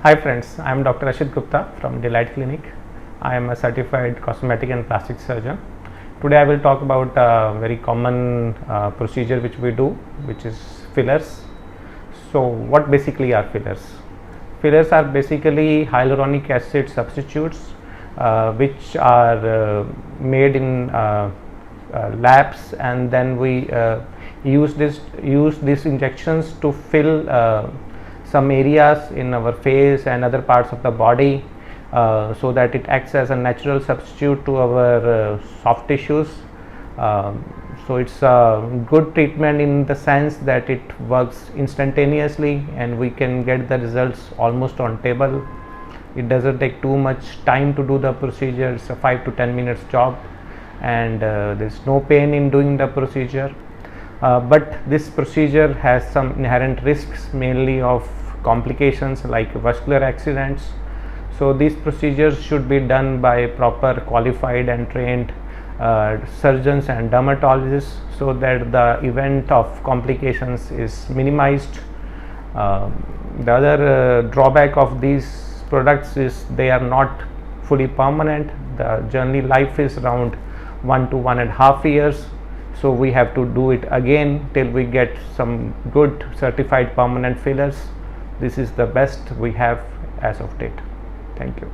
Hi friends, I am Dr. Ashit Gupta from Delight Clinic. I am a certified cosmetic and plastic surgeon. Today I will talk about a very common procedure which we do, which is fillers. So what basically are fillers? Fillers are basically hyaluronic acid substitutes which are made in labs, and then we use these injections to fill some areas in our face and other parts of the body, so that it acts as a natural substitute to our soft tissues. So it's a good treatment in the sense that it works instantaneously and we can get the results almost on table. It doesn't take too much time to do the procedure. It's a 5 to 10 minutes job, and there's no pain in doing the procedure. But this procedure has some inherent risks, mainly of complications like vascular accidents. So these procedures should be done by proper qualified and trained surgeons and dermatologists, so that the event of complications is minimized. The other drawback of these products is they are not fully permanent. The generally life is around 1 to 1.5 years. So we have to do it again till we get some good certified permanent fillers. This is the best we have as of date. Thank you.